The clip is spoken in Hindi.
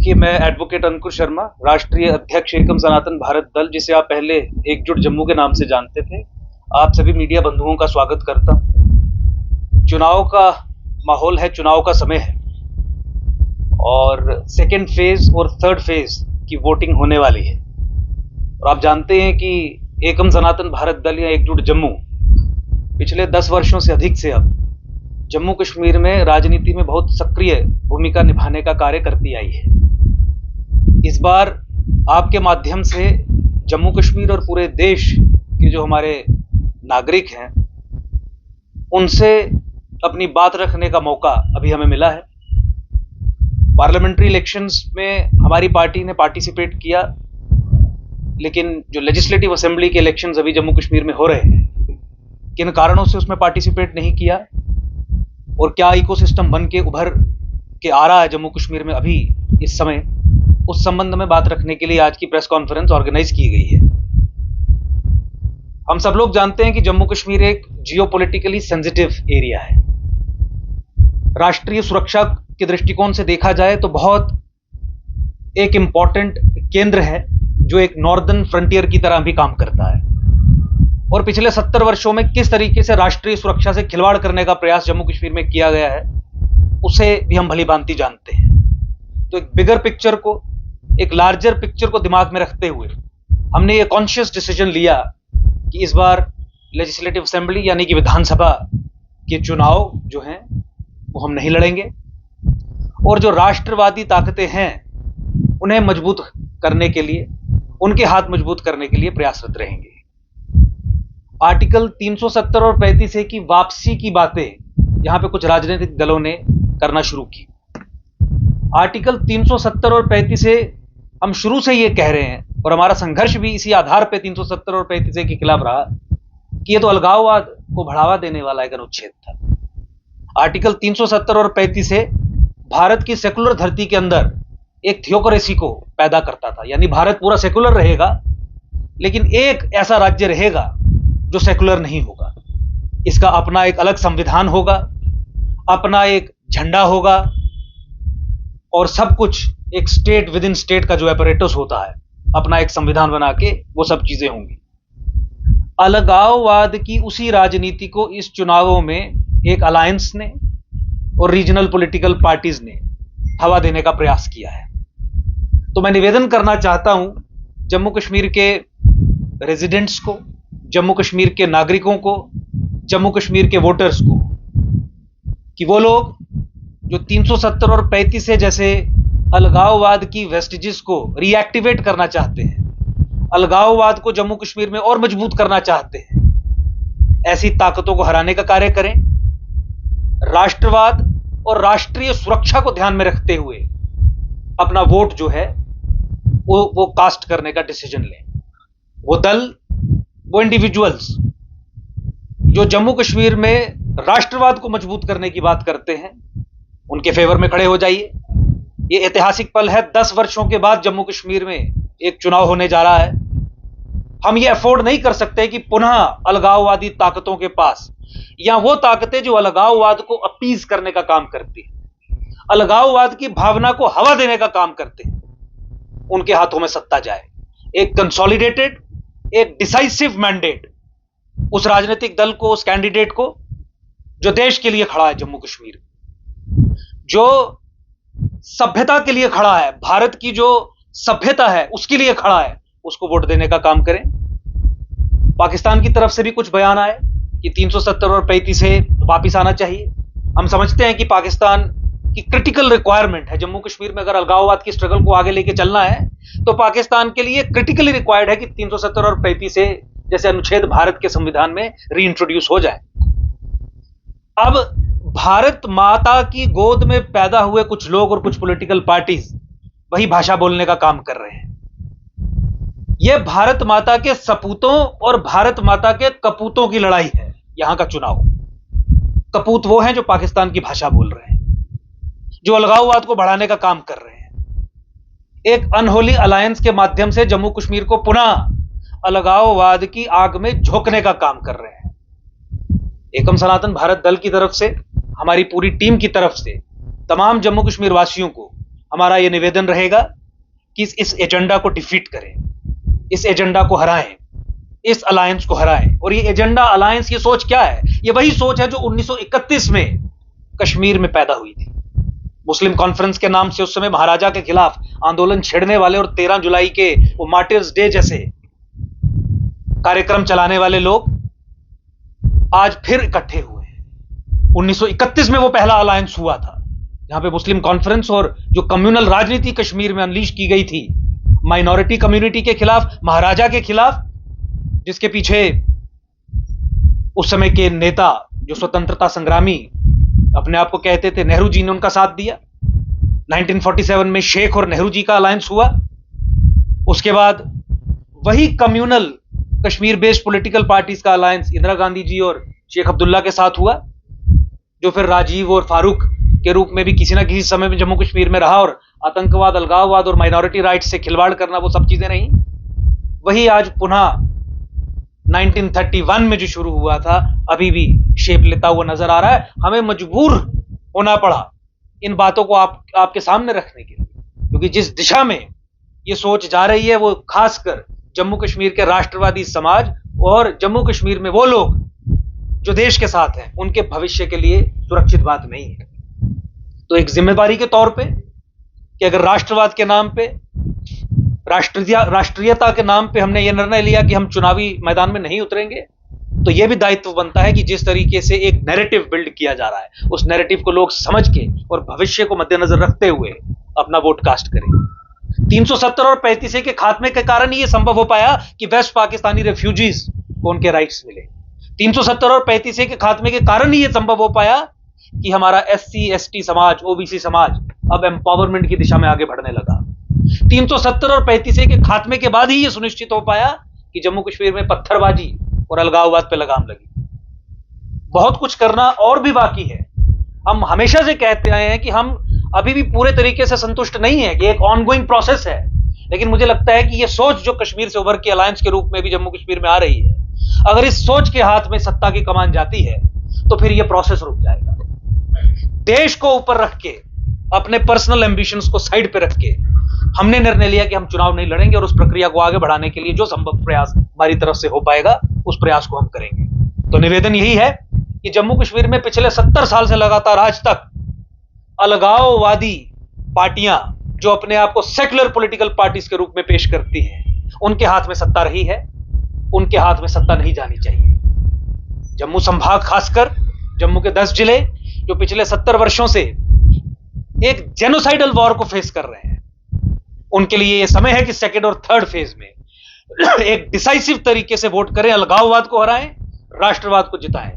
देखिए, मैं एडवोकेट अंकुर शर्मा, राष्ट्रीय अध्यक्ष एकम सनातन भारत दल, जिसे आप पहले एकजुट जम्मू के नाम से जानते थे, आप सभी मीडिया बंधुओं का स्वागत करता हूं। चुनाव का माहौल है, चुनाव का समय है और सेकेंड फेज और थर्ड फेज की वोटिंग होने वाली है। और आप जानते हैं कि एकम सनातन भारत दल या एकजुट जम्मू पिछले 10 वर्षों से अधिक से अब जम्मू कश्मीर में राजनीति में बहुत सक्रिय भूमिका निभाने का कार्य करती आई है। इस बार आपके माध्यम से जम्मू कश्मीर और पूरे देश के जो हमारे नागरिक हैं उनसे अपनी बात रखने का मौका अभी हमें मिला है। पार्लियामेंट्री इलेक्शंस में हमारी पार्टी ने पार्टिसिपेट किया, लेकिन जो लेजिस्लेटिव असेंबली के इलेक्शंस अभी जम्मू कश्मीर में हो रहे हैं, किन कारणों से उसमें पार्टिसिपेट नहीं किया और क्या इकोसिस्टम बन के उभर के आ रहा है जम्मू कश्मीर में अभी इस समय, उस संबंध में बात रखने के लिए आज की प्रेस कॉन्फ्रेंस ऑर्गेनाइज की गई है। हम सब लोग जानते हैं कि जम्मू कश्मीर एक जियोपॉलिटिकली सेंसिटिव एरिया है। राष्ट्रीय सुरक्षा के दृष्टिकोण से देखा जाए तो बहुत एक इंपॉर्टेंट केंद्र है जो एक नॉर्दर्न फ्रंटियर की तरह भी काम करता है। और पिछले 70 वर्षों में किस तरीके से राष्ट्रीय सुरक्षा से खिलवाड़ करने का प्रयास जम्मू कश्मीर में किया गया है, उसे भी हम भली भांति जानते हैं। तो एक बिगर पिक्चर को, एक लार्जर पिक्चर को दिमाग में रखते हुए हमने ये कॉन्शियस डिसीजन लिया कि इस बार लेजिस्लेटिव असेंबली यानी कि विधानसभा के चुनाव जो हैं वो हम नहीं लड़ेंगे और जो राष्ट्रवादी ताकतें हैं उन्हें मजबूत करने के लिए, उनके हाथ मजबूत करने के लिए प्रयासरत रहेंगे। आर्टिकल 370 और 35A की वापसी की बातें यहां पे कुछ राजनीतिक दलों ने करना शुरू की। आर्टिकल 370 और 35A हम शुरू से ये कह रहे हैं और हमारा संघर्ष भी इसी आधार पे 370 और 35A के खिलाफ रहा कि ये तो अलगाववाद को बढ़ावा देने वाला एक अनुच्छेद था। आर्टिकल 370 और 35A भारत की सेकुलर धरती के अंदर एक थियोक्रेसी को पैदा करता था, यानी भारत पूरा सेकुलर रहेगा लेकिन एक ऐसा राज्य रहेगा जो सेकुलर नहीं होगा। इसका अपना एक अलग संविधान होगा, अपना एक झंडा होगा और सब कुछ एक स्टेट विद इन स्टेट का जो एपरेटस होता है, अपना एक संविधान बना के वो सब चीजें होंगी। अलगाववाद की उसी राजनीति को इस चुनावों में एक अलायंस ने और रीजनल पॉलिटिकल पार्टीज ने हवा देने का प्रयास किया है। तो मैं निवेदन करना चाहता हूं जम्मू कश्मीर के रेजिडेंट्स को, जम्मू कश्मीर के नागरिकों को, जम्मू कश्मीर के वोटर्स को कि वो लोग जो 370 और 35A जैसे अलगाववाद की वेस्टेजेस को रीएक्टिवेट करना चाहते हैं, अलगाववाद को जम्मू कश्मीर में और मजबूत करना चाहते हैं, ऐसी ताकतों को हराने का कार्य करें। राष्ट्रवाद और राष्ट्रीय सुरक्षा को ध्यान में रखते हुए अपना वोट जो है वो कास्ट करने का डिसीजन लें। वो दल, वो इंडिविजुअल्स जो जम्मू कश्मीर में राष्ट्रवाद को मजबूत करने की बात करते हैं, उनके फेवर में खड़े हो जाइए। ये ऐतिहासिक पल है, 10 वर्षों के बाद जम्मू कश्मीर में एक चुनाव होने जा रहा है। हम ये अफोर्ड नहीं कर सकते कि पुनः अलगाववादी ताकतों के पास, या वो ताकतें जो अलगाववाद को अपीज करने का काम करती हैं, अलगाववाद की भावना को हवा देने का काम करते हैं, उनके हाथों में सत्ता जाए। एक कंसोलिडेटेड, एक डिसाइसिव मैंडेट उस राजनीतिक दल को, उस कैंडिडेट को जो देश के लिए खड़ा है, जम्मू कश्मीर जो सभ्यता के लिए खड़ा है, भारत की जो सभ्यता है उसके लिए खड़ा है, उसको वोट देने का काम करें। पाकिस्तान की तरफ से भी कुछ बयान आए कि 370 और 35A वापिस आना चाहिए। हम समझते हैं कि पाकिस्तान की क्रिटिकल रिक्वायरमेंट है जम्मू कश्मीर में, अगर अलगाववाद की स्ट्रगल को आगे लेके चलना है तो पाकिस्तान के लिए क्रिटिकली रिक्वायर्ड है कि 370 और 35A जैसे अनुच्छेद भारत के संविधान में रीइंट्रोड्यूस हो जाए। अब भारत माता की गोद में पैदा हुए कुछ लोग और कुछ पॉलिटिकल पार्टीज वही भाषा बोलने का काम कर रहे हैं। यह भारत माता के सपूतों और भारत माता के कपूतों की लड़ाई है। यहां का चुनाव, कपूत वो हैं जो पाकिस्तान की भाषा बोल रहे हैं, जो अलगाववाद को बढ़ाने का काम कर रहे हैं, एक अनहोली अलायंस के माध्यम से जम्मू कश्मीर को पुनः अलगाववाद की आग में झोंकने का काम कर रहे हैं। एकम सनातन भारत दल की तरफ से, हमारी पूरी टीम की तरफ से तमाम जम्मू कश्मीर वासियों को हमारा यह निवेदन रहेगा कि इस एजेंडा को डिफीट करें, इस एजेंडा को हराएं, इस अलायंस को हराएं। और ये एजेंडा, अलायंस, ये सोच क्या है? ये वही सोच है जो 1931 में कश्मीर में पैदा हुई थी। मुस्लिम कॉन्फ्रेंस के नाम से उस समय महाराजा के खिलाफ आंदोलन छेड़ने वाले और 13 जुलाई के वो मार्टिर्स डे जैसे कार्यक्रम चलाने वाले लोग आज फिर इकट्ठे हुए हैं। 1931 में वो पहला अलायंस हुआ था, जहां पे मुस्लिम कॉन्फ्रेंस और जो कम्युनल राजनीति कश्मीर में अनलीश की गई थी माइनॉरिटी कम्युनिटी के खिलाफ, महाराजा के खिलाफ, जिसके पीछे उस समय के नेता जो स्वतंत्रता संग्रामी अपने आप को कहते थे, नेहरू जी ने उनका साथ दिया। 1947 में शेख और नेहरू जी का अलायंस हुआ। उसके बाद वही communal Kashmir based political parties का अलायंस इंदिरा गांधी जी और शेख अब्दुल्ला के साथ हुआ, जो फिर राजीव और फारूक के रूप में भी किसी ना किसी समय में जम्मू कश्मीर में रहा, और आतंकवाद, अलगाववाद और माइनॉरिटी राइट्स से खिलवाड़ करना, वो सब चीजें रही। वही आज पुनः 1931 में जो शुरू हुआ था अभी भी शेप लेता हुआ नजर आ रहा है। हमें मजबूर होना पड़ा इन बातों को आपके सामने रखने के लिए, क्योंकि जिस दिशा में ये सोच जा रही है वो खासकर जम्मू कश्मीर के राष्ट्रवादी समाज और जम्मू कश्मीर में वो लोग जो देश के साथ हैं, उनके भविष्य के लिए सुरक्षित बात नहीं है। तो एक जिम्मेदारी के तौर पे कि अगर राष्ट्रवाद के नाम पे, राष्ट्रीयता के नाम पे हमने ये निर्णय लिया कि हम चुनावी मैदान में नहीं उतरेंगे, तो यह भी दायित्व बनता है कि जिस तरीके से एक नैरेटिव बिल्ड किया जा रहा है, उस नैरेटिव को लोग समझ के और भविष्य को मद्देनजर रखते हुए अपना वोट कास्ट करें। 370 और 35 के खात्मे के कारण ये संभव हो पाया कि वेस्ट पाकिस्तानी रेफ्यूजीज को उनके राइट्स मिले। 370 और 35 के खात्मे के कारण ही ये संभव हो पाया कि हमारा SC ST समाज, OBC समाज अब एम्पावरमेंट की दिशा में आगे बढ़ने लगा। 370 और 35 के खात्मे के बाद ही यह सुनिश्चित हो पाया कि जम्मू कश्मीर में पत्थरबाजी और अलगाववाद पे लगाम लगी। बहुत कुछ करना और भी बाकी है। हम हमेशा से कहते आए हैं कि हम अभी भी पूरे तरीके से संतुष्ट नहीं है, कि एक ऑनगोइंग प्रोसेस है। लेकिन मुझे लगता है कि यह सोच जो कश्मीर से उभर के अलायंस के रूप में भी जम्मू कश्मीर में आ रही है, अगर इस सोच के हाथ में सत्ता की कमान जाती है तो फिर यह प्रोसेस रुक जाएगा। देश को ऊपर रख के, अपने पर्सनल एम्बिशंस को साइड पे रख के हमने निर्णय लिया कि हम चुनाव नहीं लड़ेंगे, और उस प्रक्रिया को आगे बढ़ाने के लिए जो संभव प्रयास हमारी तरफ से हो पाएगा उस प्रयास को हम करेंगे। तो निवेदन यही है कि जम्मू कश्मीर में पिछले 70 साल से लगातार आज तक अलगाववादी पार्टियां जो अपने आप को सेक्युलर पॉलिटिकल पार्टीज के रूप में पेश करती हैं, उनके हाथ में सत्ता रही है, उनके हाथ में सत्ता नहीं जानी चाहिए। जम्मू संभाग, खासकर जम्मू के 10 जिले जो पिछले 70 वर्षों से एक जेनोसाइडल वॉर को फेस कर रहे हैं, उनके लिए यह समय है कि सेकेंड और थर्ड फेज में एक डिसाइसिव तरीके से वोट करें, अलगाववाद को हराएं, राष्ट्रवाद को जिताएं।